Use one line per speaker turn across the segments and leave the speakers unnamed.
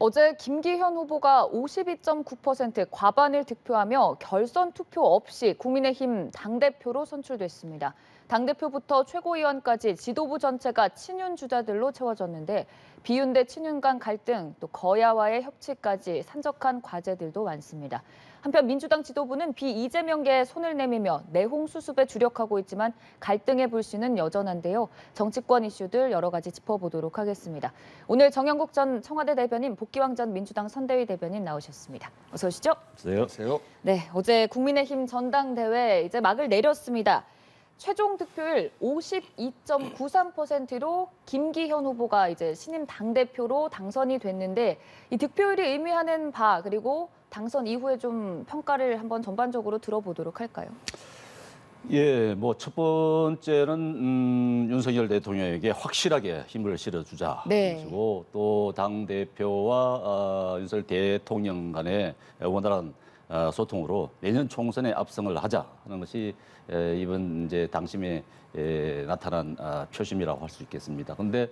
어제 김기현 후보가 52.9% 과반을 득표하며 결선 투표 없이 국민의힘 당대표로 선출됐습니다. 당대표부터 최고위원까지 지도부 전체가 친윤 주자들로 채워졌는데 비윤 대 친윤 간 갈등, 또 거야와의 협치까지 산적한 과제들도 많습니다. 한편 민주당 지도부는 비이재명계에 손을 내밀며 내홍 수습에 주력하고 있지만 갈등의 불씨는 여전한데요. 정치권 이슈들 여러 가지 짚어보도록 하겠습니다. 오늘 정영국 전 청와대 대변인, 복귀왕 전 민주당 선대위 대변인 나오셨습니다. 어서 오시죠.
안녕하세요.
네, 어제 국민의힘 전당대회 이제 막을 내렸습니다. 최종 득표율 52.93%로 김기현 후보가 이제 신임 당대표로 당선이 됐는데 이 득표율이 의미하는 바 그리고 당선 이후에 좀 평가를 한번 전반적으로 들어보도록 할까요?
예, 뭐 첫 번째는 윤석열 대통령에게 확실하게 힘을 실어주자.
네.
그리고 또 당 대표와 윤석열 대통령 간의 원활한 소통으로 내년 총선에 압승을 하자 하는 것이 이번 이제 당심에 나타난 표심이라고 할 수 있겠습니다. 그런데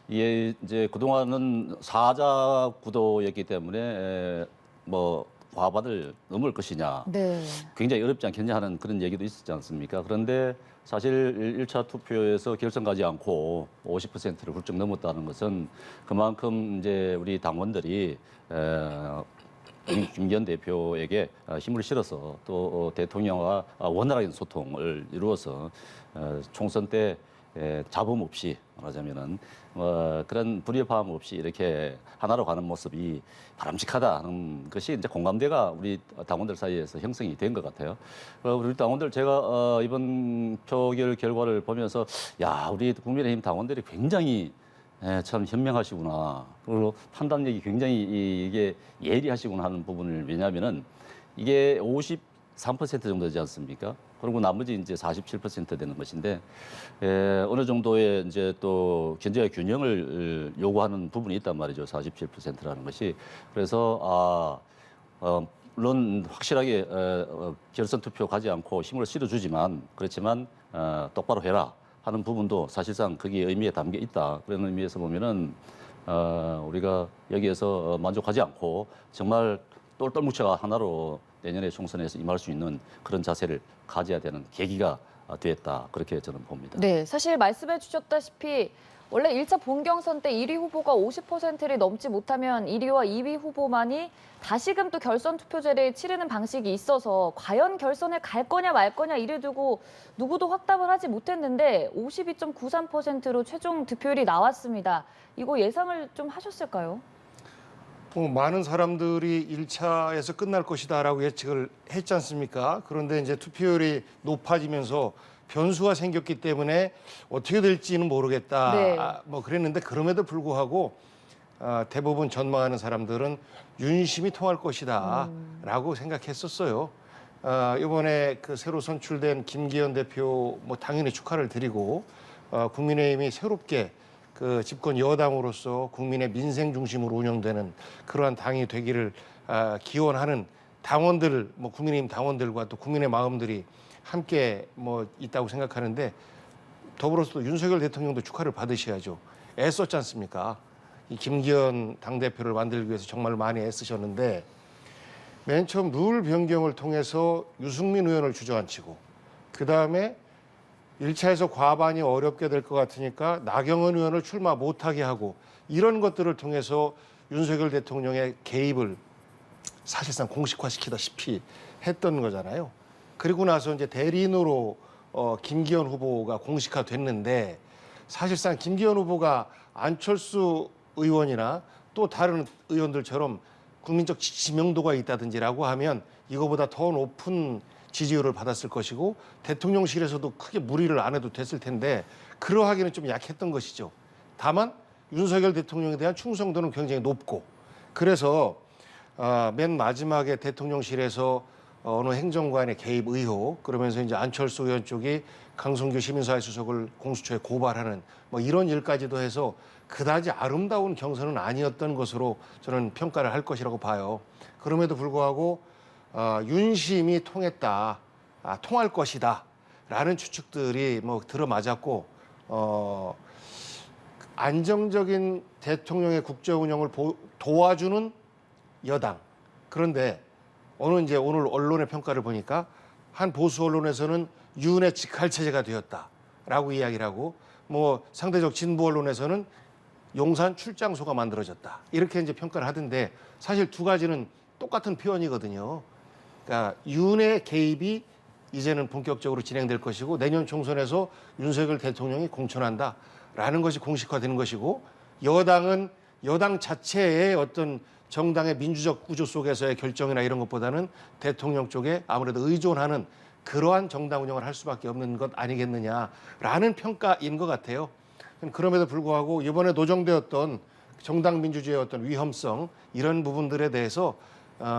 이게 이제 그동안은 사자 구도였기 때문에 뭐 과반을 넘을 것이냐.
네.
굉장히 어렵지 않겠냐 하는 그런 얘기도 있었지 않습니까? 그런데 사실 1차 투표에서 결선 가지 않고 50%를 훌쩍 넘었다는 것은 그만큼 이제 우리 당원들이 김기현 대표에게 힘을 실어서 또 대통령과 원활하게 소통을 이루어서 총선 때 잡음 없이 말하자면은 그런 불협화음 없이 이렇게 하나로 가는 모습이 바람직하다는 것이 이제 공감대가 우리 당원들 사이에서 형성이 된 것 같아요. 우리 당원들 제가 이번 표결 결과를 보면서 야, 우리 국민의힘 당원들이 굉장히 참 현명하시구나. 그리고 판단력이 굉장히 이게 예리하시구나 하는 부분을 왜냐하면은 이게 53% 정도 되지 않습니까? 그리고 나머지 이제 47% 되는 것인데 어느 정도의 이제 또 견제와 균형을 요구하는 부분이 있단 말이죠. 47%라는 것이. 그래서 물론 확실하게 결선 투표 가지 않고 힘을 실어주지만 그렇지만 똑바로 해라 하는 부분도 사실상 거기에 의미에 담겨 있다. 그런 의미에서 보면은 우리가 여기에서 만족하지 않고 정말 똘똘 뭉쳐가 하나로 내년에 총선에서 임할 수 있는 그런 자세를 가져야 되는 계기가 됐다. 그렇게 저는 봅니다.
네, 사실 말씀해 주셨다시피 원래 1차 본경선 때 1위 후보가 50%를 넘지 못하면 1위와 2위 후보만이 다시금 또 결선 투표제를 치르는 방식이 있어서 과연 결선에 갈 거냐 말 거냐 이를 두고 누구도 확답을 하지 못했는데 52.93%로 최종 득표율이 나왔습니다. 이거 예상을 좀 하셨을까요?
많은 사람들이 1차에서 끝날 것이다라고 예측을 했지 않습니까? 그런데 이제 투표율이 높아지면서 변수가 생겼기 때문에 어떻게 될지는 모르겠다.
네.
뭐 그랬는데 그럼에도 불구하고 대부분 전망하는 사람들은 윤심이 통할 것이다라고 생각했었어요. 이번에 그 새로 선출된 김기현 대표 뭐 당연히 축하를 드리고 국민의힘이 새롭게 그 집권 여당으로서 국민의 민생 중심으로 운영되는 그러한 당이 되기를 기원하는 당원들, 뭐 국민의힘 당원들과 또 국민의 마음들이 함께 뭐 있다고 생각하는데 더불어서 또 윤석열 대통령도 축하를 받으셔야죠. 애썼지 않습니까? 이 김기현 당대표를 만들기 위해서 정말 많이 애쓰셨는데 맨 처음 룰 변경을 통해서 유승민 의원을 주저앉히고 그다음에 1차에서 과반이 어렵게 될 것 같으니까 나경원 의원을 출마 못하게 하고 이런 것들을 통해서 윤석열 대통령의 개입을 사실상 공식화시키다시피 했던 거잖아요. 그리고 나서 이제 대리인으로 김기현 후보가 공식화됐는데 사실상 김기현 후보가 안철수 의원이나 또 다른 의원들처럼 국민적 지명도가 있다든지라고 하면 이거보다 더 높은 지지율을 받았을 것이고 대통령실에서도 크게 무리를 안 해도 됐을 텐데 그러하기는 좀 약했던 것이죠. 다만 윤석열 대통령에 대한 충성도는 굉장히 높고 그래서 맨 마지막에 대통령실에서 어느 행정관의 개입 의혹 그러면서 이제 안철수 의원 쪽이 강성규 시민사회 수석을 공수처에 고발하는 뭐 이런 일까지도 해서 그다지 아름다운 경선은 아니었던 것으로 저는 평가를 할 것이라고 봐요. 그럼에도 불구하고 윤심이 통했다, 통할 것이다 라는 추측들이 뭐 들어맞았고 안정적인 대통령의 국정 운영을 도와주는 여당. 그런데 이제 오늘 언론의 평가를 보니까 한 보수 언론에서는 윤의 직할체제가 되었다라고 이야기를 하고, 뭐 상대적 진보 언론에서는 용산 출장소가 만들어졌다, 이렇게 이제 평가를 하던데, 사실 두 가지는 똑같은 표현이거든요. 그러니까 윤의 개입이 이제는 본격적으로 진행될 것이고, 내년 총선에서 윤석열 대통령이 공천한다라는 것이 공식화되는 것이고, 여당은 여당 자체의 어떤 정당의 민주적 구조 속에서의 결정이나 이런 것보다는 대통령 쪽에 아무래도 의존하는 그러한 정당 운영을 할 수밖에 없는 것 아니겠느냐라는 평가인 것 같아요. 그럼에도 불구하고 이번에 노정되었던 정당 민주주의의 어떤 위험성, 이런 부분들에 대해서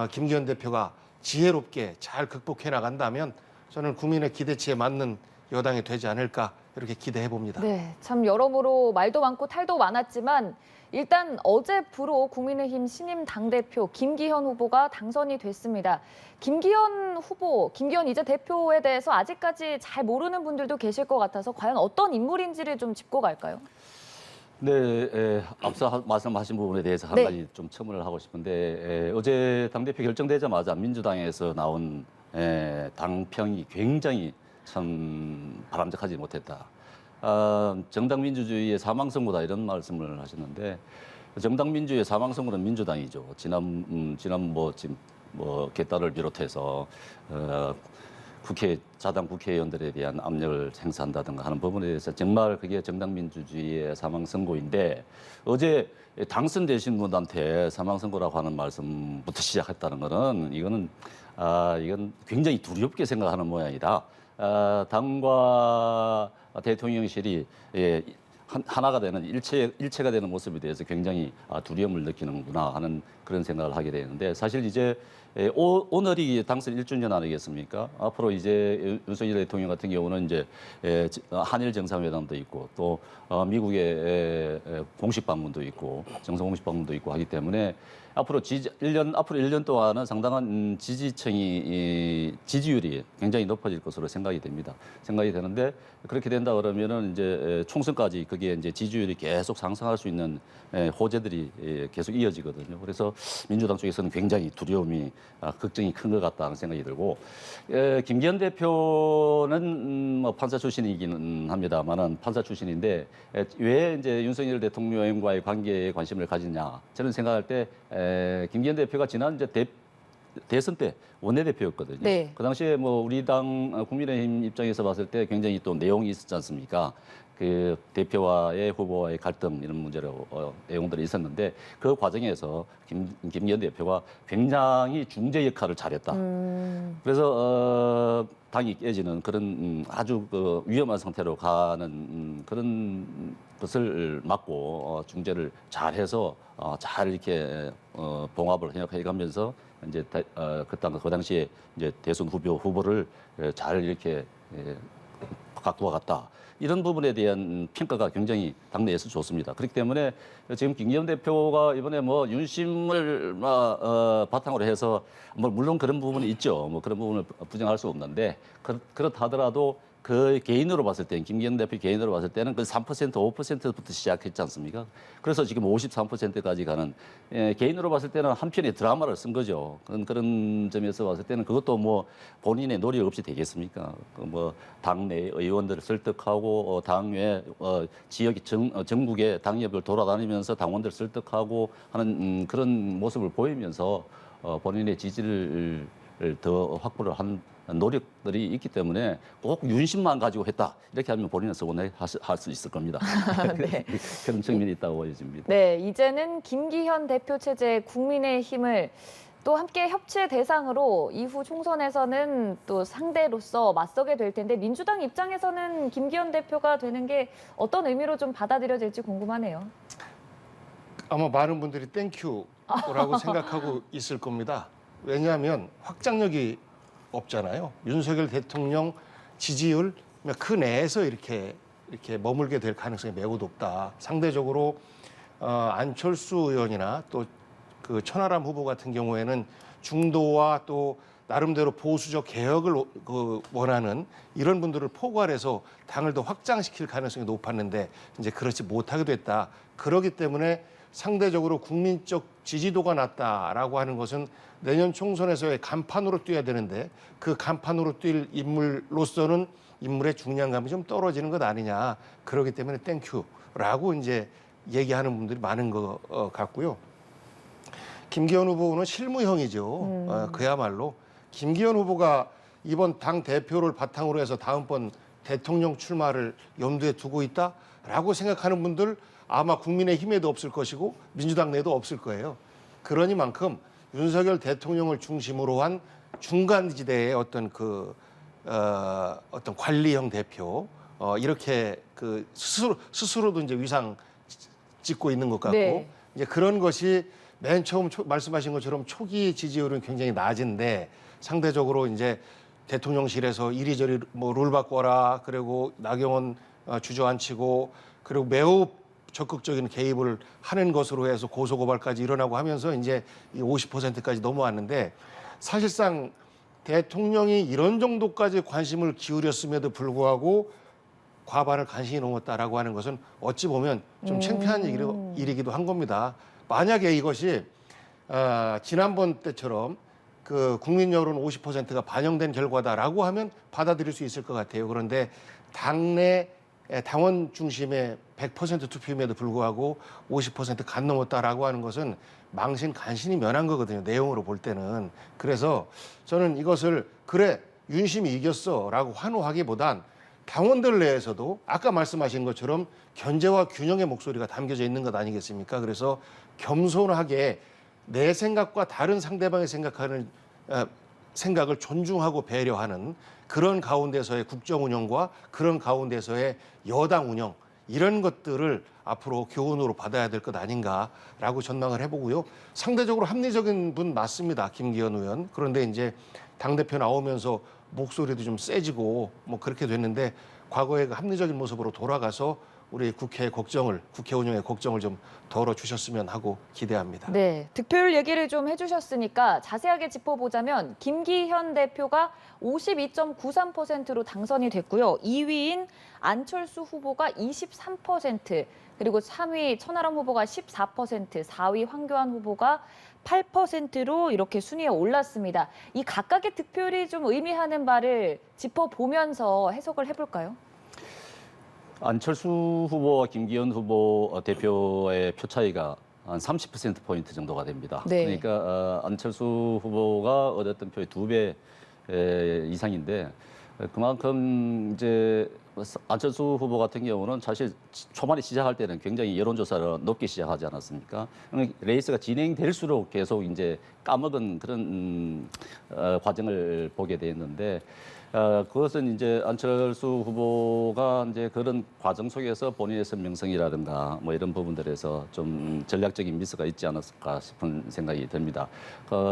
김기현 대표가 지혜롭게 잘 극복해 나간다면 저는 국민의 기대치에 맞는 여당이 되지 않을까, 이렇게 기대해 봅니다.
네, 참 여러모로 말도 많고 탈도 많았지만 일단 어제 부로 국민의힘 신임 당대표 김기현 후보가 당선이 됐습니다. 김기현 후보, 김기현 이제 대표에 대해서 아직까지 잘 모르는 분들도 계실 것 같아서 과연 어떤 인물인지를 좀 짚고 갈까요?
네, 앞서 말씀하신 부분에 대해서 한
네.
가지 좀 첨언을 하고 싶은데, 어제 당대표 결정되자마자 민주당에서 나온 당평이 굉장히 참 바람직하지 못했다. 정당 민주주의의 사망선고다, 이런 말씀을 하셨는데, 정당 민주주의의 사망선고는 민주당이죠. 지난 지금 개딸을 비롯해서 자당 국회의원들에 대한 압력을 행사한다든가 하는 부분에 대해서 정말 그게 정당 민주주의의 사망선고인데, 어제 당선되신 분한테 사망선고라고 하는 말씀부터 시작했다는 거는, 이건 굉장히 두렵게 생각하는 모양이다. 당과 대통령실이 하나가 되는 일체가 되는 모습에 대해서 굉장히 두려움을 느끼는구나 하는 그런 생각을 하게 되는데, 사실 이제 오늘이 당선 1주년 아니겠습니까? 앞으로 이제 윤석열 대통령 같은 경우는 이제 한일 정상회담도 있고, 또 미국의 공식 방문도 있고, 정상 공식 방문도 있고 하기 때문에 앞으로 1년 동안은 상당한 지지율이 굉장히 높아질 것으로 생각이 되는데, 그렇게 된다 그러면은 이제 총선까지 그게 이제 지지율이 계속 상승할 수 있는 호재들이 계속 이어지거든요. 그래서 민주당 쪽에서는 굉장히 두려움이, 걱정이 큰 것 같다는 생각이 들고, 김기현 대표는 뭐 판사 출신이기는 합니다만은, 판사 출신인데 왜 이제 윤석열 대통령과의 관계에 관심을 가지냐, 저는 생각할 때 김기현 대표가 지난 이제 대선 때 원내대표였거든요.
네.
그 당시에 뭐 우리 당 국민의힘 입장에서 봤을 때 굉장히 또 내용이 있었지 않습니까? 그 대표와의 후보와의 갈등, 이런 문제로 내용들이 있었는데, 그 과정에서 김기현 대표가 굉장히 중재 역할을 잘했다. 그래서 당이 깨지는 그런 아주 위험한 상태로 가는 그런 것을 막고 중재를 잘해서 잘 이렇게 봉합을 해가면서 이제 그 당시에 이제 대선 후보를 잘 이렇게 갖고 와갔다. 이런 부분에 대한 평가가 굉장히 당내에서 좋습니다. 그렇기 때문에 지금 김기현 대표가 이번에 뭐 윤심을 바탕으로 해서 뭐 물론 그런 부분이 있죠. 뭐 그런 부분을 부정할 수 없는데, 그렇다 하더라도 그 개인으로 봤을 때는, 김기현 대표 개인으로 봤을 때는 그 3%, 5%부터 시작했지 않습니까? 그래서 지금 53%까지 가는, 개인으로 봤을 때는 한편의 드라마를 쓴 거죠. 그런 점에서 봤을 때는 그것도 뭐 본인의 노력 없이 되겠습니까? 뭐 당내 의원들을 설득하고, 당외 지역의 전국의 당협을 돌아다니면서 당원들을 설득하고 하는 그런 모습을 보이면서 본인의 지지를 더 확보를 한 노력들이 있기 때문에, 꼭 윤심만 가지고 했다, 이렇게 하면 본인은 서운해 할 수 있을 겁니다.
네.
그런 측면이 있다고 보여집니다.
네, 이제는 김기현 대표 체제의 국민의힘을 또 함께 협치의 대상으로 이후 총선에서는 또 상대로서 맞서게 될 텐데, 민주당 입장에서는 김기현 대표가 되는 게 어떤 의미로 좀 받아들여질지 궁금하네요.
아마 많은 분들이 땡큐라고 생각하고 있을 겁니다. 왜냐하면 확장력이 없잖아요. 윤석열 대통령 지지율 그 내에서 이렇게 머물게 될 가능성이 매우 높다. 상대적으로 안철수 의원이나 또 그 천하람 후보 같은 경우에는 중도와 또 나름대로 보수적 개혁을 원하는 이런 분들을 포괄해서 당을 더 확장시킬 가능성이 높았는데 이제 그렇지 못하게 됐다. 그렇기 때문에 상대적으로 국민적 지지도가 낮다라고 하는 것은 내년 총선에서의 간판으로 뛰어야 되는데 그 간판으로 뛸 인물로서는 인물의 중량감이 좀 떨어지는 것 아니냐. 그렇기 때문에 땡큐라고 이제 얘기하는 분들이 많은 것 같고요. 김기현 후보는 실무형이죠. 그야말로 김기현 후보가 이번 당 대표를 바탕으로 해서 다음번 대통령 출마를 염두에 두고 있다라고 생각하는 분들 아마 국민의힘에도 없을 것이고 민주당 내도 없을 거예요. 그러니만큼 윤석열 대통령을 중심으로 한 중간지대의 어떤 어떤 관리형 대표 이렇게 그 스스로도 이제 위상 찍고 있는 것 같고
네.
이제 그런 것이 맨 처음 말씀하신 것처럼 초기 지지율은 굉장히 낮은데 상대적으로 이제 대통령실에서 이리저리 뭐 룰 바꿔라 그리고 나경원 주저앉히고 그리고 매우 적극적인 개입을 하는 것으로 해서 고소고발까지 일어나고 하면서 이제 50%까지 넘어왔는데 사실상 대통령이 이런 정도까지 관심을 기울였음에도 불구하고 과반을 간신히 넘었다라고 하는 것은 어찌 보면 좀 창피한 일이기도 한 겁니다. 만약에 이것이 지난번 때처럼 그 국민 여론 50%가 반영된 결과다라고 하면 받아들일 수 있을 것 같아요. 그런데 당내 당원 중심의 100% 투표임에도 불구하고 50%간 넘었다라고 하는 것은 망신 간신히 면한 거거든요. 내용으로 볼 때는. 그래서 저는 이것을 그래 윤심이 이겼어라고 환호하기보단 당원들 내에서도 아까 말씀하신 것처럼 견제와 균형의 목소리가 담겨져 있는 것 아니겠습니까? 그래서 겸손하게 내 생각과 다른 상대방의 생각을 존중하고 배려하는 그런 가운데서의 국정 운영과 그런 가운데서의 여당 운영 이런 것들을 앞으로 교훈으로 받아야 될 것 아닌가라고 전망을 해보고요. 상대적으로 합리적인 분 맞습니다. 김기현 의원. 그런데 이제 당대표 나오면서 목소리도 좀 세지고 뭐 그렇게 됐는데 과거의 그 합리적인 모습으로 돌아가서 우리 국회 운영의 걱정을 좀 덜어주셨으면 하고 기대합니다.
네, 득표율 얘기를 좀 해주셨으니까 자세하게 짚어보자면 김기현 대표가 52.93%로 당선이 됐고요. 2위인 안철수 후보가 23%, 그리고 3위 천하람 후보가 14%, 4위 황교안 후보가 8%로 이렇게 순위에 올랐습니다. 이 각각의 득표율이 좀 의미하는 바를 짚어보면서 해석을 해볼까요?
안철수 후보와 김기현 후보 대표의 표 차이가 한 30%포인트 정도가 됩니다.
네.
그러니까 안철수 후보가 얻었던 표의 2배 이상인데 그만큼 이제 안철수 후보 같은 경우는 사실 초반에 시작할 때는 굉장히 여론조사를 높게 시작하지 않았습니까? 레이스가 진행될수록 계속 이제 까먹은 그런 과정을 보게 됐는데 그것은 이제 안철수 후보가 이제 그런 과정 속에서 본인의 선명성이라든가 뭐 이런 부분들에서 좀 전략적인 미스가 있지 않았을까 싶은 생각이 듭니다.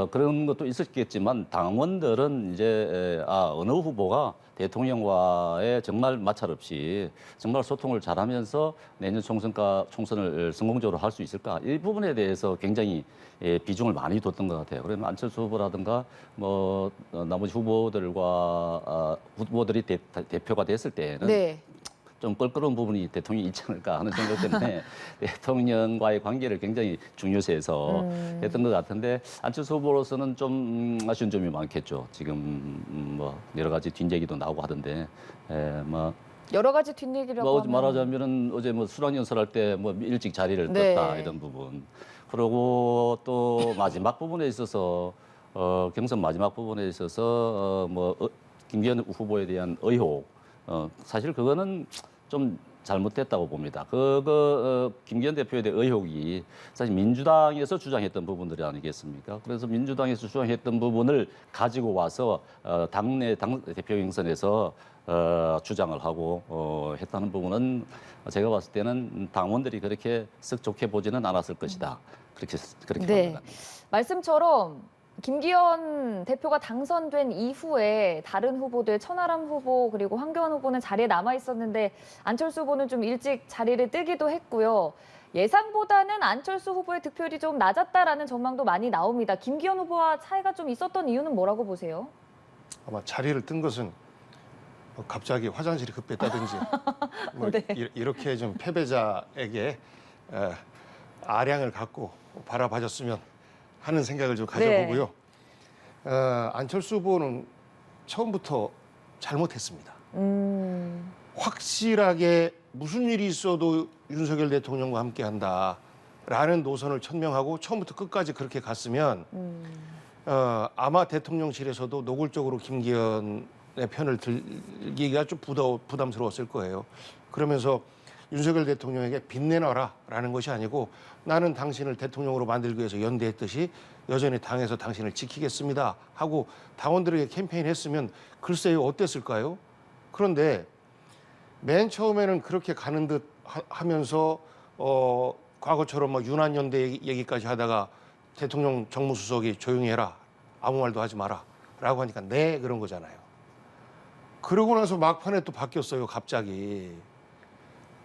그런 것도 있었겠지만 당원들은 이제 어느 후보가 대통령과의 정말 마찰 없이 정말 소통을 잘하면서 내년 총선을 성공적으로 할 수 있을까 이 부분에 대해서 굉장히 비중을 많이 뒀던 것 같아요. 그러면 안철수 후보라든가 뭐 나머지 후보들이 대표가 됐을 때는
네.
좀 껄끄러운 부분이 대통령이 있지 않을까 하는 생각 때문에 대통령과의 관계를 굉장히 중요시해서 했던 것 같은데 안철수 후보로서는 좀 아쉬운 점이 많겠죠. 지금 뭐 여러 가지 뒷얘기도 나오고 하던데 뭐
여러 가지 뒷얘기라고 하면
말하자면은 어제 뭐 수락연설할 때 뭐 일찍 자리를
네.
떴다 이런 부분. 그리고 또 마지막 부분에 있어서 경선 마지막 부분에 있어서 김기현 후보에 대한 의혹. 사실 그거는 좀 잘못됐다고 봅니다. 김기현 대표에 대한 의혹이 사실 민주당에서 주장했던 부분들이 아니겠습니까? 그래서 민주당에서 주장했던 부분을 가지고 와서 당 대표 경선에서 주장을 하고 했다는 부분은 제가 봤을 때는 당원들이 그렇게 썩 좋게 보지는 않았을 것이다. 그렇게
네.
봅니다.
말씀처럼 김기현 대표가 당선된 이후에 다른 후보들 천하람 후보 그리고 황교안 후보는 자리에 남아 있었는데 안철수 후보는 좀 일찍 자리를 뜨기도 했고요. 예상보다는 안철수 후보의 득표율이 좀 낮았다라는 전망도 많이 나옵니다. 김기현 후보와 차이가 좀 있었던 이유는 뭐라고 보세요?
아마 자리를 뜬 것은 뭐 갑자기 화장실이 급했다든지 뭐
네.
이렇게 좀 패배자에게 아량을 갖고 바라봐줬으면 하는 생각을 좀 가져보고요. 안철수 후보는 처음부터 잘못했습니다. 확실하게 무슨 일이 있어도 윤석열 대통령과 함께한다라는 노선을 천명하고 처음부터 끝까지 그렇게 갔으면 아마 대통령실에서도 노골적으로 김기현의 편을 들기가 좀 부담스러웠을 거예요. 그러면서 윤석열 대통령에게 빛내놔라라는 것이 아니고 나는 당신을 대통령으로 만들기 위해서 연대했듯이 여전히 당에서 당신을 지키겠습니다 하고 당원들에게 캠페인했으면 글쎄요 어땠을까요? 그런데 맨 처음에는 그렇게 가는 듯 하면서 과거처럼 막 윤한연대 얘기까지 하다가 대통령 정무수석이 조용히 해라 아무 말도 하지 마라 라고 하니까 네 그런 거잖아요. 그러고 나서 막판에 또 바뀌었어요 갑자기.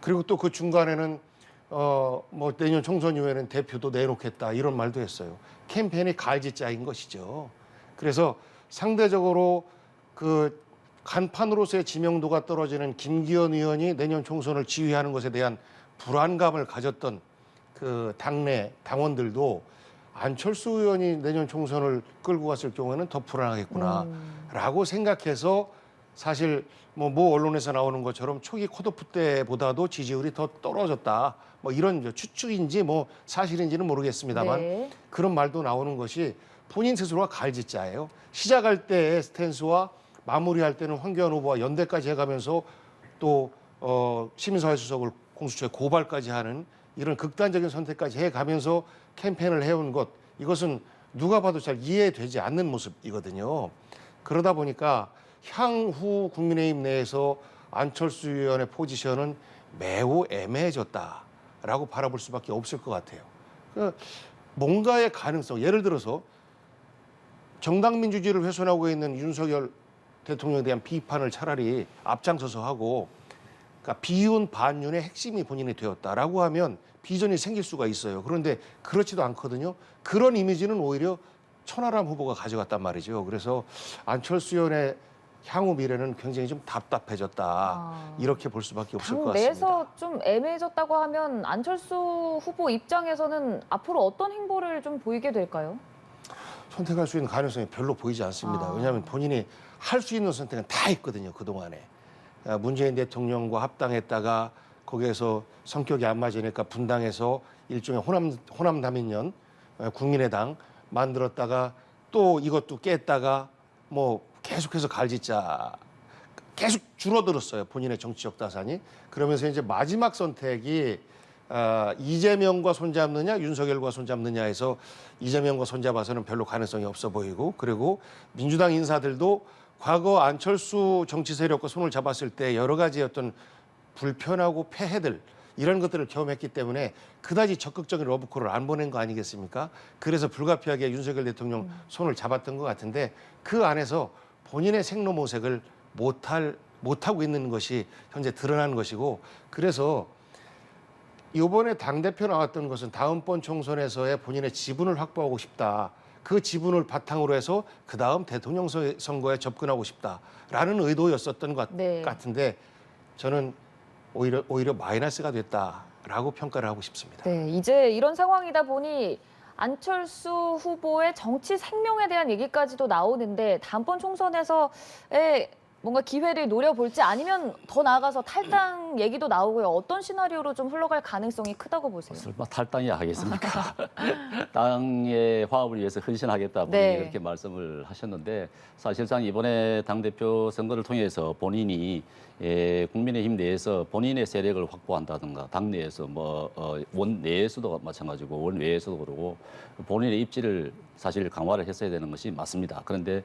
그리고 또 그 중간에는 뭐 내년 총선 이후에는 대표도 내놓겠다 이런 말도 했어요. 캠페인이 갈지자인 것이죠. 그래서 상대적으로 그 간판으로서의 지명도가 떨어지는 김기현 의원이 내년 총선을 지휘하는 것에 대한 불안감을 가졌던 그 당내 당원들도 안철수 의원이 내년 총선을 끌고 갔을 경우에는 더 불안하겠구나라고 생각해서 사실 뭐 언론에서 나오는 것처럼 초기 컷오프 때보다도 지지율이 더 떨어졌다. 뭐 이런 추측인지 뭐 사실인지는 모르겠습니다만 그런 말도 나오는 것이 본인 스스로가 갈짓자예요. 시작할 때의 스탠스와 마무리할 때는 황교안 후보와 연대까지 해가면서 또 시민사회 수석을 공수처에 고발까지 하는 이런 극단적인 선택까지 해가면서 캠페인을 해온 것 이것은 누가 봐도 잘 이해되지 않는 모습이거든요. 그러다 보니까 향후 국민의힘 내에서 안철수 의원의 포지션은 매우 애매해졌다라고 바라볼 수밖에 없을 것 같아요. 그러니까 뭔가의 가능성, 예를 들어서 정당 민주주의를 훼손하고 있는 윤석열 대통령에 대한 비판을 차라리 앞장서서 하고 그러니까 비윤 반윤의 핵심이 본인이 되었다라고 하면 비전이 생길 수가 있어요. 그런데 그렇지도 않거든요. 그런 이미지는 오히려 천하람 후보가 가져갔단 말이죠. 그래서 안철수 의원의 향후 미래는 굉장히 좀 답답해졌다. 이렇게 볼 수밖에 없을 것
당
같습니다.
내에서 좀 애매해졌다고 하면 안철수 후보 입장에서는 앞으로 어떤 행보를 좀 보이게 될까요?
선택할 수 있는 가능성이 별로 보이지 않습니다. 왜냐하면 본인이 할 수 있는 선택은 다 했거든요. 그동안에. 문재인 대통령과 합당했다가 거기에서 성격이 안 맞으니까 분당해서 일종의 호남다민연 국민의당 만들었다가 또 이것도 깼다가 뭐 계속해서 갈짓자 계속 줄어들었어요. 본인의 정치적 다산이. 그러면서 이제 마지막 선택이 이재명과 손잡느냐 윤석열과 손잡느냐에서 이재명과 손잡아서는 별로 가능성이 없어 보이고 그리고 민주당 인사들도 과거 안철수 정치 세력과 손을 잡았을 때 여러 가지 어떤 불편하고 폐해들 이런 것들을 경험했기 때문에 그다지 적극적인 러브콜을 안 보낸 거 아니겠습니까? 그래서 불가피하게 윤석열 대통령 손을 잡았던 것 같은데 그 안에서 본인의 생로모색을 못하고 있는 것이 현재 드러난 것이고 그래서 이번에 당대표 나왔던 것은 다음번 총선에서의 본인의 지분을 확보하고 싶다. 그 지분을 바탕으로 해서 그다음 대통령 선거에 접근하고 싶다라는 의도였었던 것 같은데 저는 오히려 마이너스가 됐다라고 평가를 하고 싶습니다.
네, 이제 이런 상황이다 보니 안철수 후보의 정치 생명에 대한 얘기까지도 나오는데 다음번 총선에서의 뭔가 기회를 노려볼지 아니면 더 나아가서 탈당 얘기도 나오고요. 어떤 시나리오로 좀 흘러갈 가능성이 크다고 보세요?
설마 탈당이 하겠습니까? 당의 화합을 위해서 헌신하겠다 본인이 그렇게 말씀을 하셨는데 사실상 이번에 당대표 선거를 통해서 본인이 국민의힘 내에서 본인의 세력을 확보한다든가 당내에서 원내에서도 마찬가지고 원외에서도 그러고 본인의 입지를 사실 강화를 했어야 되는 것이 맞습니다. 그런데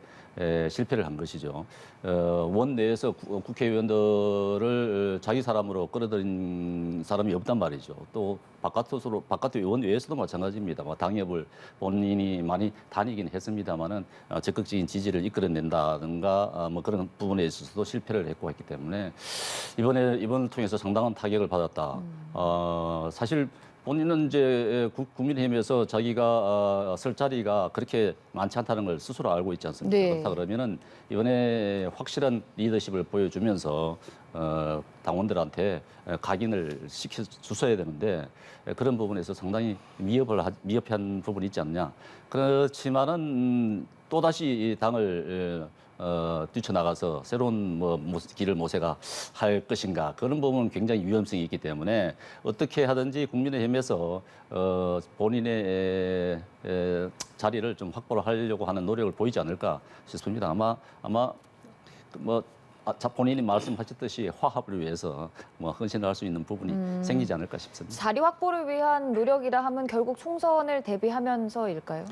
실패를 한 것이죠. 원내에서 국회의원들을 자기 사람으로 끌어들인 사람이 없단 말이죠. 또 바깥 원외에서도 마찬가지입니다. 당협을 본인이 많이 다니긴 했습니다만은 적극적인 지지를 이끌어낸다든가 뭐 그런 부분에 있어서도 실패를 했고 했기 때문에 이번을 통해서 상당한 타격을 받았다. 사실 본인은 이제 국민의힘에서 자기가 설 자리가 그렇게 많지 않다는 걸 스스로 알고 있지 않습니까?
네.
그렇다 그러면은 이번에 확실한 리더십을 보여주면서 당원들한테 각인을 시켜 주셔야 되는데 그런 부분에서 상당히 미흡한 부분이 있지 않냐. 그렇지만은 또 다시 이 당을 뛰쳐나가서 새로운 길을 모색할 것인가 그런 부분은 굉장히 위험성이 있기 때문에 어떻게 하든지 국민의힘에서 본인의 자리를 좀 확보를 하려고 하는 노력을 보이지 않을까 싶습니다. 아마 본인이 말씀하셨듯이 화합을 위해서 헌신을 할 수 있는 부분이 생기지 않을까 싶습니다.
자리 확보를 위한 노력이라 하면 결국 총선을 대비하면서일까요?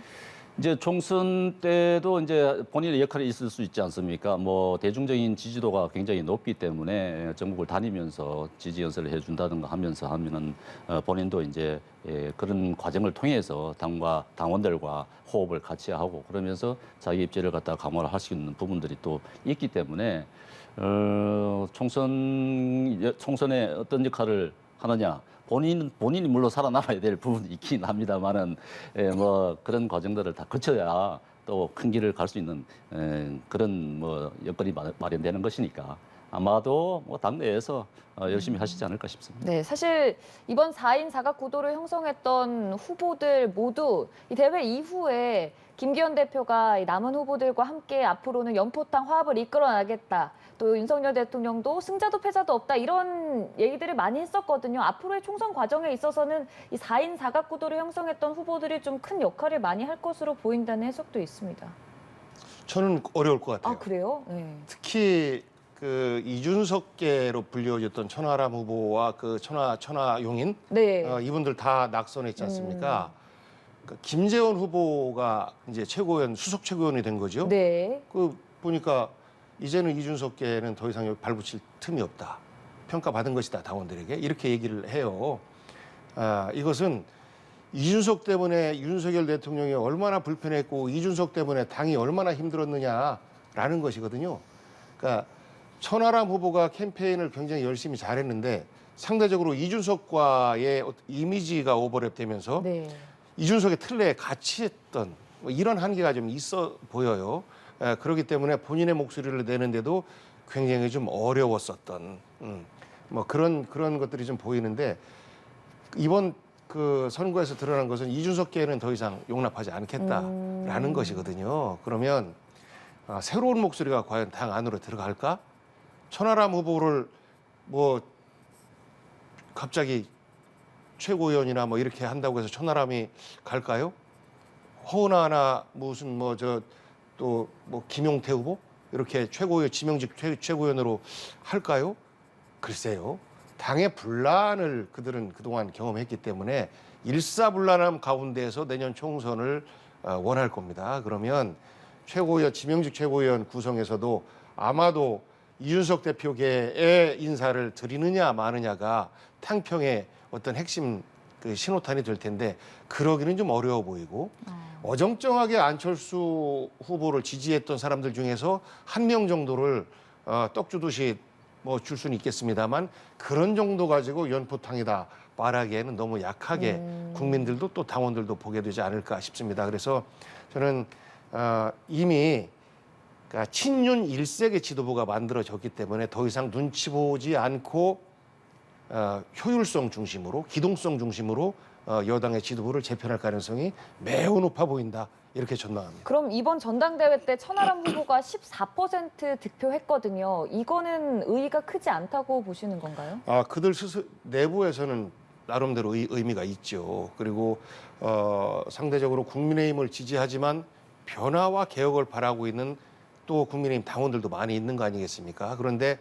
이제 총선 때도 이제 본인의 역할이 있을 수 있지 않습니까? 대중적인 지지도가 굉장히 높기 때문에 전국을 다니면서 지지 연설을 해준다든가 하면은 본인도 이제 그런 과정을 통해서 당원들과 호흡을 같이 하고 그러면서 자기 입지를 갖다가 강화를 할 수 있는 부분들이 또 있기 때문에 총선에 어떤 역할을 하느냐. 본인이 물론 살아남아야 될 부분이 있긴 합니다만은 그런 과정들을 다 거쳐야 또 큰 길을 갈 수 있는 그런 여건이 마련되는 것이니까 아마도 당내에서 열심히 하시지 않을까 싶습니다.
네, 사실 이번 4인 사각 구도를 형성했던 후보들 모두 이 대회 이후에 김기현 대표가 이 남은 후보들과 함께 앞으로는 연포탕 화합을 이끌어나겠다. 또 윤석열 대통령도 승자도 패자도 없다. 이런 얘기들을 많이 했었거든요. 앞으로의 총선 과정에 있어서는 이 4인 사각 구도를 형성했던 후보들이 좀 큰 역할을 많이 할 것으로 보인다는 해석도 있습니다.
저는 어려울 것 같아요.
아, 그래요? 네.
특히 그 이준석계로 불리워졌던 천하람 후보와 그 천하용인
네.
이분들 다 낙선했지 않습니까? 그 김재원 후보가 이제 수석 최고위원이 된 거죠.
네.
그 보니까 이제는 이준석계는 더 이상 여기 발붙일 틈이 없다. 평가받은 것이다 당원들에게 이렇게 얘기를 해요. 이것은 이준석 때문에 윤석열 대통령이 얼마나 불편했고 이준석 때문에 당이 얼마나 힘들었느냐라는 것이거든요. 그러니까 천하람 후보가 캠페인을 굉장히 열심히 잘했는데 상대적으로 이준석과의 이미지가 오버랩되면서
네.
이준석의 틀내에 갇혔던 이런 한계가 좀 있어 보여요. 그렇기 때문에 본인의 목소리를 내는데도 굉장히 좀 어려웠었던 그런 것들이 좀 보이는데 이번 그 선거에서 드러난 것은 이준석계는 더 이상 용납하지 않겠다라는 것이거든요. 그러면 새로운 목소리가 과연 당 안으로 들어갈까? 천하람 후보를 갑자기 최고위원이나 이렇게 한다고 해서 천하람이 갈까요? 허은하나 무슨 김용태 후보 이렇게 지명직 최고위원으로 할까요? 글쎄요. 당의 분란을 그들은 그동안 경험했기 때문에 일사불란함 가운데에서 내년 총선을 원할 겁니다. 그러면 지명직 최고위원 구성에서도 아마도 이준석 대표계의 인사를 드리느냐 마느냐가 탕평의 어떤 핵심 그 신호탄이 될 텐데 그러기는 좀 어려워 보이고 어정쩡하게 안철수 후보를 지지했던 사람들 중에서 한 명 정도를 떡 주듯이 줄 수는 있겠습니다만 그런 정도 가지고 연포탕이다 말하기에는 너무 약하게 국민들도 또 당원들도 보게 되지 않을까 싶습니다. 그래서 저는 이미 그러니까 친윤 일색의 지도부가 만들어졌기 때문에 더 이상 눈치 보지 않고 효율성 중심으로 기동성 중심으로 여당의 지도부를 재편할 가능성이 매우 높아 보인다. 이렇게 전망합니다.
그럼 이번 전당대회 때 천하람 후보가 14% 득표했거든요. 이거는 의의가 크지 않다고 보시는 건가요?
그들 스스로 내부에서는 나름대로 의미가 있죠. 그리고 상대적으로 국민의힘을 지지하지만 변화와 개혁을 바라고 있는 또 국민의힘 당원들도 많이 있는 거 아니겠습니까? 그런데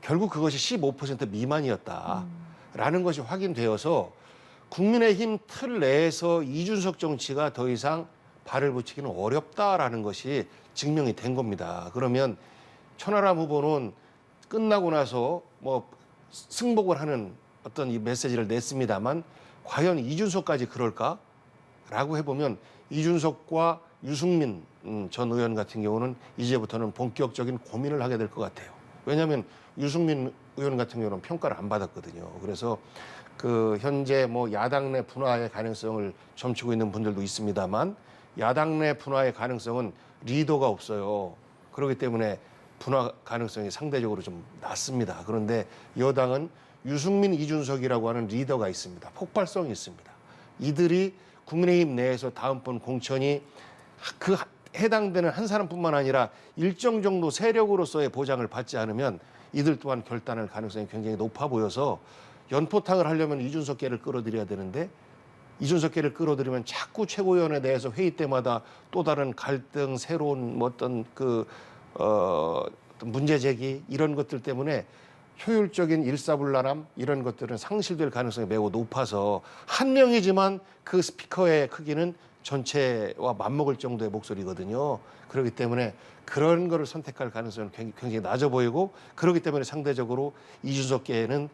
결국 그것이 15% 미만이었다라는 것이 확인되어서 국민의힘 틀 내에서 이준석 정치가 더 이상 발을 붙이기는 어렵다라는 것이 증명이 된 겁니다. 그러면 천하람 후보는 끝나고 나서 승복을 하는 어떤 이 메시지를 냈습니다만 과연 이준석까지 그럴까라고 해보면 이준석과 유승민 전 의원 같은 경우는 이제부터는 본격적인 고민을 하게 될 것 같아요. 왜냐하면 유승민 의원 같은 경우는 평가를 안 받았거든요. 그래서 그 현재 뭐 야당 내 분화의 가능성을 점치고 있는 분들도 있습니다만 야당 내 분화의 가능성은 리더가 없어요. 그렇기 때문에 분화 가능성이 상대적으로 좀 낮습니다. 그런데 여당은 유승민, 이준석이라고 하는 리더가 있습니다. 폭발성이 있습니다. 이들이 국민의힘 내에서 다음번 공천이 그 해당되는 한 사람뿐만 아니라 일정 정도 세력으로서의 보장을 받지 않으면 이들 또한 결단할 가능성이 굉장히 높아 보여서 연포탕을 하려면 이준석계를 끌어들여야 되는데 이준석계를 끌어들이면 자꾸 최고위원회 내에서 회의 때마다 또 다른 갈등, 새로운 뭐 어떤 어떤 문제 제기 이런 것들 때문에 효율적인 일사불란함 이런 것들은 상실될 가능성이 매우 높아서 한 명이지만 그 스피커의 크기는 전체와 맞먹을 정도의 목소리거든요. 그렇기 때문에 그런 거를 선택할 가능성은 굉장히 낮아 보이고 그렇기 때문에 상대적으로 이준석계는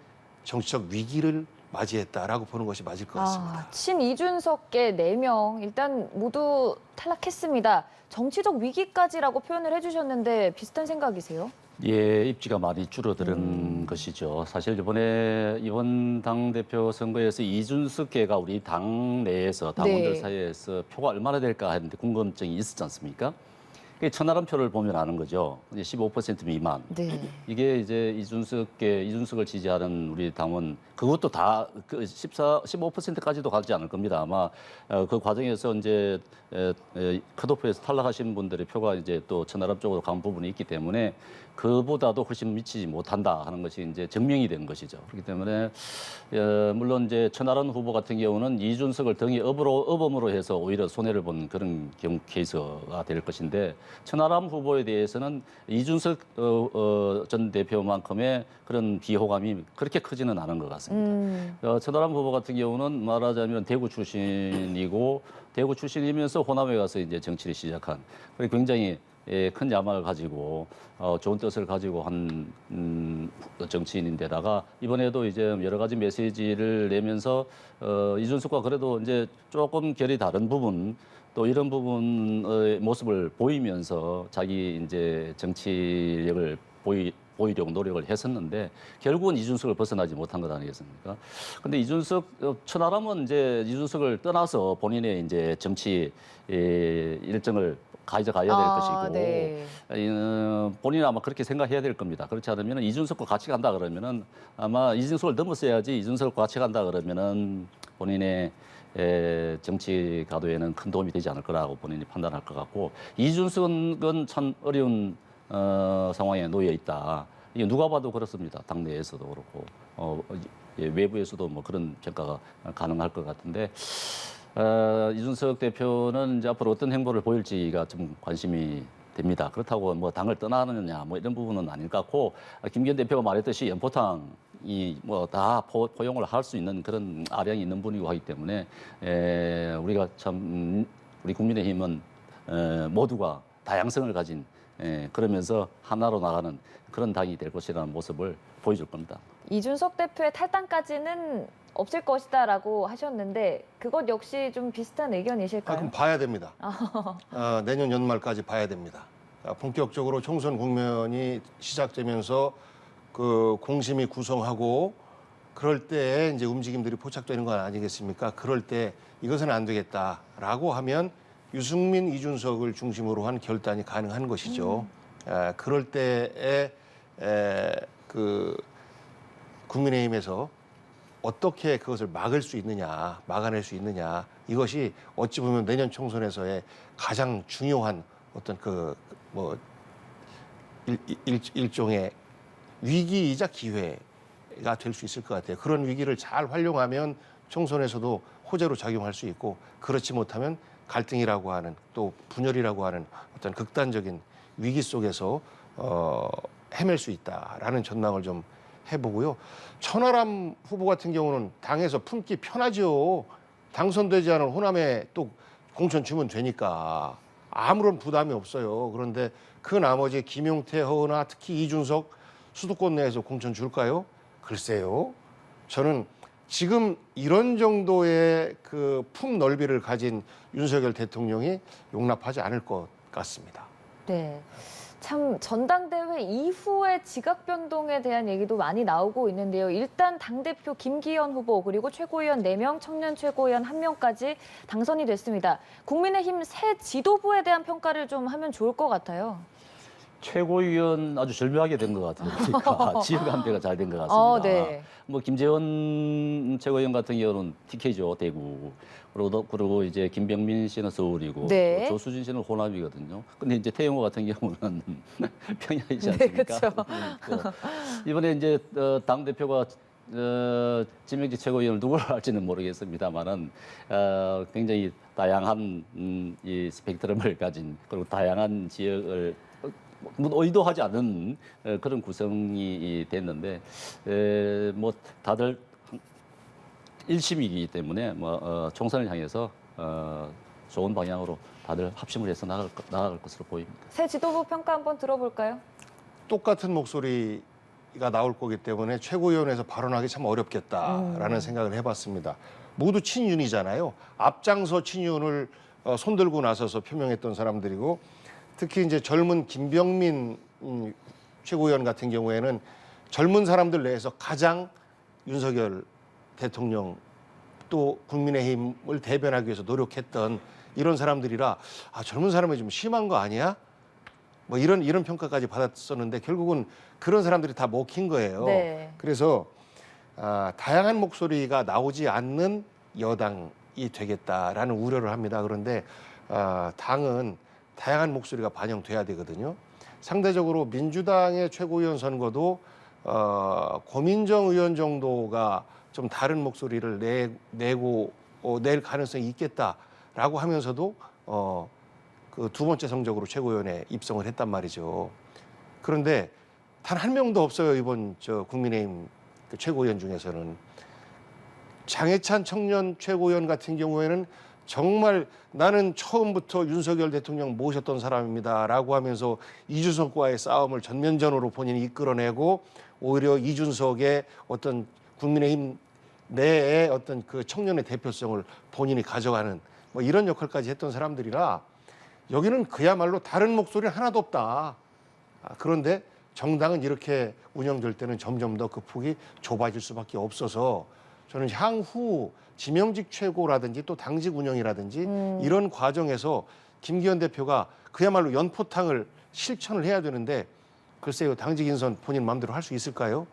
정치적 위기를 맞이했다라고 보는 것이 맞을 것 같습니다.
친 이준석계 4명 일단 모두 탈락했습니다. 정치적 위기까지라고 표현을 해주셨는데 비슷한 생각이세요?
예, 입지가 많이 줄어드는 것이죠. 사실 이번 당대표 선거에서 이준석계가 우리 당 내에서 당원들
네.
사이에서 표가 얼마나 될까 했는데 궁금증이 있었지 않습니까? 그게 천하람 표를 보면 아는 거죠. 이제 15% 미만.
네.
이게 이제 이준석을 지지하는 우리 당원 그것도 다 그 15%까지도 가지 않을 겁니다. 아마 그 과정에서 이제 컷오프에서 탈락하신 분들의 표가 이제 또 천하람 쪽으로 간 부분이 있기 때문에 그보다도 훨씬 미치지 못한다 하는 것이 이제 증명이 된 것이죠. 그렇기 때문에 물론 이제 천하람 후보 같은 경우는 이준석을 등에 업음으로 해서 오히려 손해를 본 그런 경우 케이스가 될 것인데 천하람 후보에 대해서는 이준석 전 대표만큼의 그런 비호감이 그렇게 크지는 않은 것 같습니다. 천하람 후보 같은 경우는 말하자면 대구 출신이고 대구 출신이면서 호남에 가서 이제 정치를 시작한 굉장히 큰 야망을 가지고 좋은 뜻을 가지고 한 정치인인데다가 이번에도 이제 여러 가지 메시지를 내면서 이준석과 그래도 이제 조금 결이 다른 부분 또 이런 부분의 모습을 보이면서 자기 이제 정치력을 보이려고 노력을 했었는데 결국은 이준석을 벗어나지 못한 것 아니겠습니까? 근데 천하람은 이제 이준석을 떠나서 본인의 이제 정치 일정을 가져가야 될 것이고
네.
본인은 아마 그렇게 생각해야 될 겁니다. 그렇지 않으면 이준석과 같이 간다 그러면은 아마 이준석을 넘었어야지 이준석과 같이 간다 그러면은 본인의 정치 가도에는 큰 도움이 되지 않을 거라고 본인이 판단할 것 같고 이준석은 참 어려운 상황에 놓여 있다. 이게 누가 봐도 그렇습니다. 당내에서도 그렇고 외부에서도 뭐 그런 평가가 가능할 것 같은데 이준석 대표는 이제 앞으로 어떤 행보를 보일지가 좀 관심이 됩니다. 그렇다고 뭐 당을 떠나느냐 뭐 이런 부분은 아닐 것 같고 김기현 대표가 말했듯이 연포탕이 뭐 다 포용을 할 수 있는 그런 아량이 있는 분이고 하기 때문에 우리가 참 우리 국민의힘은 모두가 다양성을 가진 그러면서 하나로 나가는 그런 당이 될 것이라는 모습을 보여줄 겁니다.
이준석 대표의 탈당까지는 없을 것이다라고 하셨는데 그것 역시 좀 비슷한 의견이실까요?
그럼 봐야 됩니다. 내년 연말까지 봐야 됩니다. 본격적으로 총선 국면이 시작되면서 그 공심이 구성하고 그럴 때 이제 움직임들이 포착되는 건 아니겠습니까? 그럴 때 이것은 안 되겠다라고 하면 유승민, 이준석을 중심으로 한 결단이 가능한 것이죠. 그럴 때에 그 국민의힘에서 어떻게 그것을 막을 수 있느냐, 막아낼 수 있느냐 이것이 어찌 보면 내년 총선에서의 가장 중요한 어떤 뭐 일종의 위기이자 기회가 될 수 있을 것 같아요. 그런 위기를 잘 활용하면 총선에서도 호재로 작용할 수 있고 그렇지 못하면 갈등이라고 하는 또 분열이라고 하는 어떤 극단적인 위기 속에서 헤맬 수 있다라는 전망을 좀 해보고요. 천하람 후보 같은 경우는 당에서 품기 편하죠. 당선되지 않은 호남에 또 공천 주면 되니까 아무런 부담이 없어요. 그런데 그 나머지 김용태, 허은하, 특히 이준석 수도권 내에서 공천 줄까요? 글쎄요. 저는 지금 이런 정도의 그 품 넓이를 가진 윤석열 대통령이 용납하지 않을 것 같습니다.
네. 참 전당대회 이후의 지각 변동에 대한 얘기도 많이 나오고 있는데요. 일단 당대표 김기현 후보 그리고 최고위원 4명, 청년 최고위원 1명까지 당선이 됐습니다. 국민의힘 새 지도부에 대한 평가를 좀 하면 좋을 것 같아요.
최고위원 아주 절묘하게 된 것 같아요. 그러니까 지역 안배가 잘 된 것 같습니다.
네.
뭐 김재원 최고위원 같은 경우는 TK죠, 대구. 그리고 이제 김병민 씨는 서울이고
네.
또 조수진 씨는 호남이거든요. 근데 이제 태영호 같은 경우는 평양이지
네,
않습니까?
그렇죠.
이번에 이제 당 대표가 지명직 최고위원을 누구를 할지는 모르겠습니다만은 굉장히 다양한 이 스펙트럼을 가진 그리고 다양한 지역을 의도하지 않은 그런 구성이 됐는데 뭐 다들 일심이기 때문에 뭐 총선을 향해서 좋은 방향으로 다들 합심을 해서 나아갈 것으로 보입니다.
새 지도부 평가 한번 들어볼까요?
똑같은 목소리가 나올 거기 때문에 최고위원회에서 발언하기 참 어렵겠다라는 생각을 해봤습니다. 모두 친윤이잖아요. 앞장서 친윤을 손들고 나서서 표명했던 사람들이고 특히 이제 젊은 김병민 최고위원 같은 경우에는 젊은 사람들 내에서 가장 윤석열 대통령 또 국민의힘을 대변하기 위해서 노력했던 이런 사람들이라 젊은 사람이 좀 심한 거 아니야? 뭐 이런 평가까지 받았었는데 결국은 그런 사람들이 다 먹힌 거예요.
네.
그래서 다양한 목소리가 나오지 않는 여당이 되겠다라는 우려를 합니다. 그런데 당은 다양한 목소리가 반영돼야 되거든요. 상대적으로 민주당의 최고위원 선거도 고민정 의원 정도가 좀 다른 목소리를 낼 가능성이 있겠다라고 하면서도 그 두 번째 성적으로 최고위원에 입성을 했단 말이죠. 그런데 단 한 명도 없어요. 이번 국민의힘 그 최고위원 중에서는. 장해찬 청년 최고위원 같은 경우에는 정말 나는 처음부터 윤석열 대통령 모셨던 사람입니다라고 하면서 이준석과의 싸움을 전면전으로 본인이 이끌어내고 오히려 이준석의 어떤 국민의힘 내의 어떤 그 청년의 대표성을 본인이 가져가는 뭐 이런 역할까지 했던 사람들이라 여기는 그야말로 다른 목소리는 하나도 없다. 그런데 정당은 이렇게 운영될 때는 점점 더 그 폭이 좁아질 수밖에 없어서 저는 향후 지명직 최고라든지 또 당직 운영이라든지 이런 과정에서 김기현 대표가 그야말로 연포탕을 실천을 해야 되는데 글쎄요, 당직 인선 본인 마음대로 할 수 있을까요?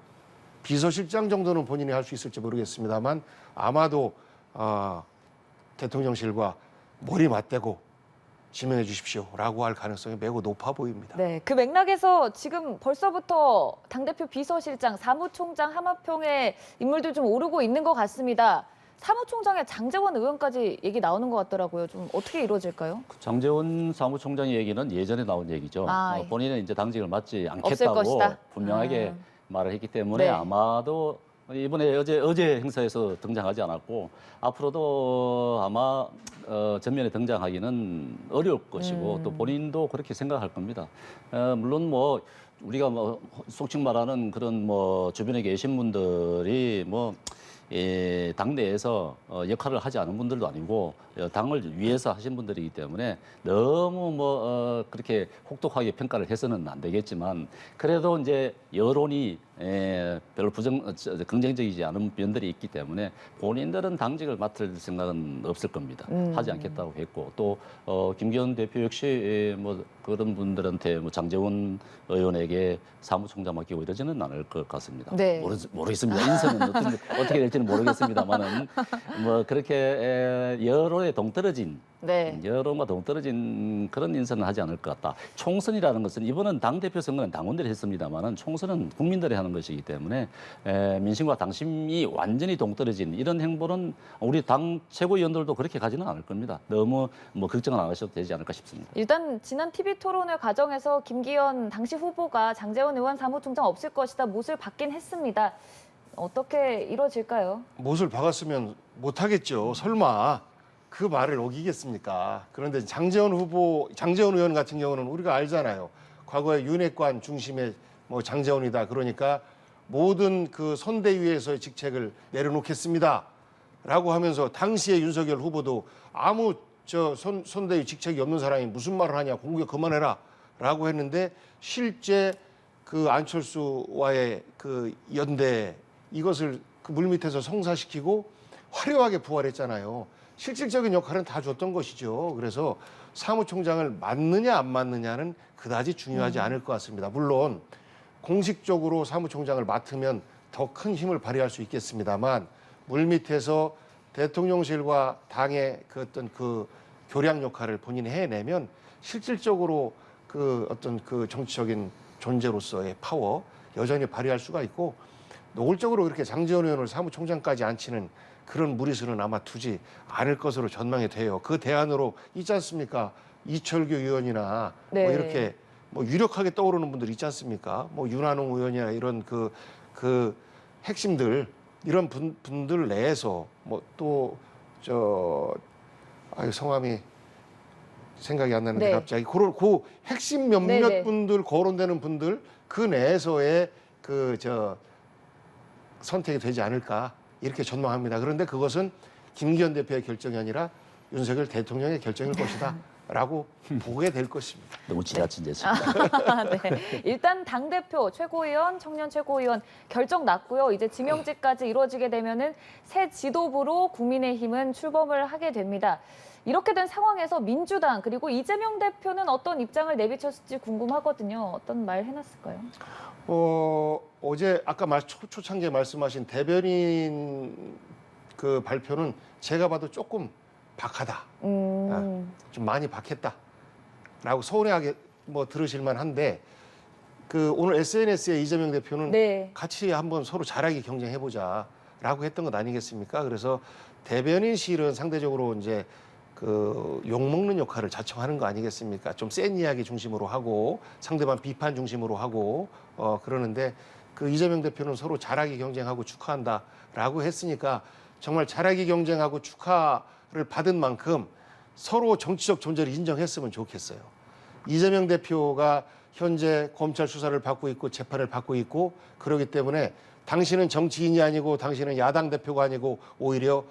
비서실장 정도는 본인이 할 수 있을지 모르겠습니다만 아마도 대통령실과 머리 맞대고 지명해 주십시오라고 할 가능성이 매우 높아 보입니다.
네, 그 맥락에서 지금 벌써부터 당대표 비서실장, 사무총장 하마평에 인물들 좀 오르고 있는 것 같습니다. 사무총장의 장제원 의원까지 얘기 나오는 것 같더라고요. 좀 어떻게 이루어질까요?
장제원 사무총장의 얘기는 예전에 나온 얘기죠. 본인은 이제 당직을 맡지 않겠다고 분명하게 말을 했기 때문에
네.
아마도 이번에 어제 행사에서 등장하지 않았고 앞으로도 아마 전면에 등장하기는 어려울 것이고 또 본인도 그렇게 생각할 겁니다. 물론 뭐 우리가 뭐 속칭 말하는 그런 뭐 주변에 계신 분들이 뭐 당내에서 역할을 하지 않은 분들도 아니고 당을 위해서 하신 분들이기 때문에 너무 뭐 그렇게 혹독하게 평가를 해서는 안 되겠지만 그래도 이제 여론이 별로 긍정적이지 않은 면들이 있기 때문에 본인들은 당직을 맡을 생각은 없을 겁니다. 하지 않겠다고 했고 또 김기현 대표 역시 뭐 그런 분들한테 뭐 장제원 의원에게 사무총장 맡기고 이러지는 않을 것 같습니다.
네.
모르겠습니다. 인선은 어떻게 될지는 모르겠습니다만은 뭐 그렇게 여론에 동떨어진 여론과 동떨어진 그런 인선은 하지 않을 것 같다. 총선이라는 것은 이번은 당대표 선거는 당원들이 했습니다만은 총선은 국민들이 하는 것이기 때문에 민심과 당심이 완전히 동떨어진 이런 행보는 우리 당 최고위원들도 그렇게 가지는 않을 겁니다. 너무 뭐 걱정은 안 하셔도 되지 않을까 싶습니다.
일단 지난 TV 토론회 과정에서 김기현 당시 후보가 장제원 의원 사무총장 없을 것이다 못을 받긴 했습니다. 어떻게 이루어질까요?
못을 박았으면 못하겠죠. 설마 그 말을 어기겠습니까? 그런데 장제원 의원 같은 경우는 우리가 알잖아요. 과거에 윤핵관 중심의 뭐 장제원이다. 그러니까 모든 그 선대위에서의 직책을 내려놓겠습니다. 라고 하면서 당시에 윤석열 후보도 아무 선대위 직책이 없는 사람이 무슨 말을 하냐 공격 그만해라 있다라고 했는데 실제 그 안철수와의 그 연대 이것을 그 물밑에서 성사시키고 화려하게 부활했잖아요. 실질적인 역할은 다 줬던 것이죠. 그래서 사무총장을 맡느냐 안 맡느냐는 그다지 중요하지 않을 것 같습니다. 물론 공식적으로 사무총장을 맡으면 더 큰 힘을 발휘할 수 있겠습니다만 물밑에서 대통령실과 당의 그 어떤 그 교량 역할을 본인이 해내면 실질적으로 그 어떤 그 정치적인 존재로서의 파워 여전히 발휘할 수가 있고 노골적으로 그렇게 장제원 의원을 사무총장까지 앉히는 그런 무리수는 아마 두지 않을 것으로 전망이 돼요. 그 대안으로 있지 않습니까? 이철규 의원이나
네.
뭐 이렇게 뭐 유력하게 떠오르는 분들 있지 않습니까? 뭐 윤한홍 의원이나 이런 그 핵심들 이런 분들 내에서 뭐 또 성함이 생각이 안 나는데
네.
갑자기 그 핵심 몇몇
네네.
분들 거론되는 분들 그 내에서의 선택이 되지 않을까 이렇게 전망합니다. 그런데 그것은 김기현 대표의 결정이 아니라 윤석열 대통령의 결정일 것이다라고 보게 될 것입니다.
너무 지나친 예습입니다.
네. 일단 당대표, 최고위원, 청년 최고위원 결정 났고요. 이제 지명직까지 이루어지게 되면은 새 지도부로 국민의힘은 출범을 하게 됩니다. 이렇게 된 상황에서 민주당 그리고 이재명 대표는 어떤 입장을 내비쳤을지 궁금하거든요. 어떤 말 해놨을까요?
어제 아까 초창기에 말씀하신 대변인 그 발표는 제가 봐도 조금 박하다. 좀 많이 박했다라고 서운해하게 뭐 들으실만 한데 그 오늘 SNS에 이재명 대표는
네.
같이 한번 서로 잘하게 경쟁해보자라고 했던 것 아니겠습니까? 그래서 대변인실은 상대적으로 이제 그 욕먹는 역할을 자청하는 거 아니겠습니까? 좀 센 이야기 중심으로 하고 상대방 비판 중심으로 하고 그러는데 그 이재명 대표는 서로 잘하게 경쟁하고 축하한다라고 했으니까 정말 잘하게 경쟁하고 축하를 받은 만큼 서로 정치적 존재를 인정했으면 좋겠어요. 이재명 대표가 현재 검찰 수사를 받고 있고 재판을 받고 있고 그러기 때문에 당신은 정치인이 아니고 당신은 야당 대표가 아니고 오히려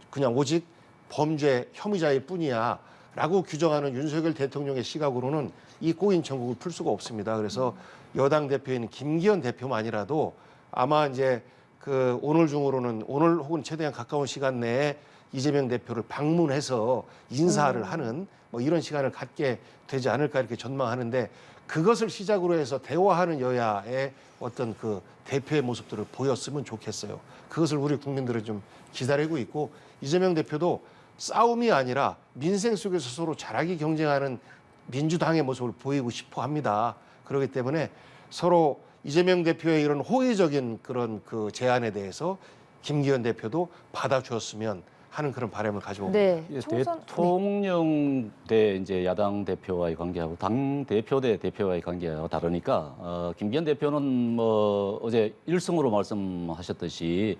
그냥 오직 범죄 혐의자일 뿐이야 라고 규정하는 윤석열 대통령의 시각으로는 이 꼬인 전국을 풀 수가 없습니다. 그래서 여당 대표인 김기현 대표만이라도 아마 이제 그 오늘 중으로는 오늘 혹은 최대한 가까운 시간 내에 이재명 대표를 방문해서 인사를 하는 뭐 이런 시간을 갖게 되지 않을까 이렇게 전망하는데 그것을 시작으로 해서 대화하는 여야의 어떤 그 대표의 모습들을 보였으면 좋겠어요. 그것을 우리 국민들은 좀 기다리고 있고 이재명 대표도 싸움이 아니라 민생 속에서 서로 잘하게 경쟁하는 민주당의 모습을 보이고 싶어 합니다. 그렇기 때문에 서로 이재명 대표의 이런 호의적인 그런 그 제안에 대해서 김기현 대표도 받아주었으면 하는 그런 바람을 가지고
네.
예,
총선
대통령 대 이제 야당 대표와의 관계하고 당 대표 대 대표와의 관계하고 다르니까 김기현 대표는 뭐 어제 일성으로 말씀하셨듯이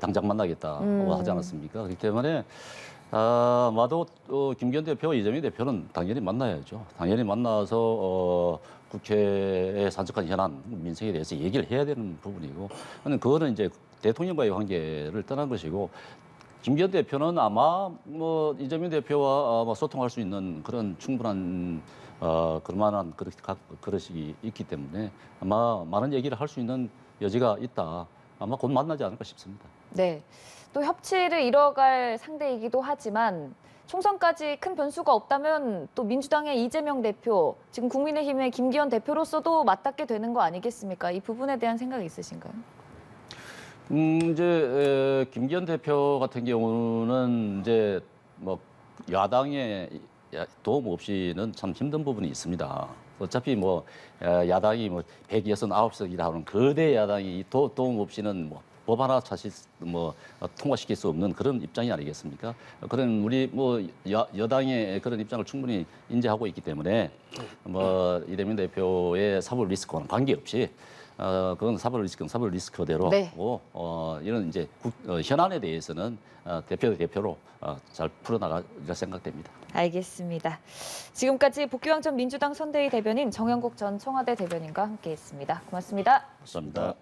당장 만나겠다고 하지 않았습니까? 그렇기 때문에 아마도 김기현 대표와 이재명 대표는 당연히 만나야죠. 당연히 만나서 국회에 산적한 현안 민생에 대해서 얘기를 해야 되는 부분이고, 그거는 이제 대통령과의 관계를 떠난 것이고. 김기현 대표는 아마 뭐 이재명 대표와 아마 소통할 수 있는 그런 충분한 그만한 그릇이 있기 때문에 아마 많은 얘기를 할 수 있는 여지가 있다. 아마 곧 만나지 않을까 싶습니다.
네. 또 협치를 이뤄갈 상대이기도 하지만 총선까지 큰 변수가 없다면 또 민주당의 이재명 대표, 지금 국민의힘의 김기현 대표로서도 맞닿게 되는 거 아니겠습니까? 이 부분에 대한 생각이 있으신가요?
이제 김기현 대표 같은 경우는 이제 뭐 야당의 도움 없이는 참 힘든 부분이 있습니다. 어차피 뭐 야당이 뭐 169석이라 하는 거대 야당이 도움 없이는 뭐 법 하나 차시 뭐 통과시킬 수 없는 그런 입장이 아니겠습니까? 그런 우리 뭐 여당의 그런 입장을 충분히 인지하고 있기 때문에 뭐 이재명 대표의 사법 리스크와는 관계없이 그건 사법 리스크대로
네.
이런 이제 현안에 대해서는 대표로 잘 풀어나가리라 생각됩니다.
알겠습니다. 지금까지 복귀왕 전 민주당 선대위 대변인 정영국 전 청와대 대변인과 함께했습니다. 고맙습니다.
감사합니다.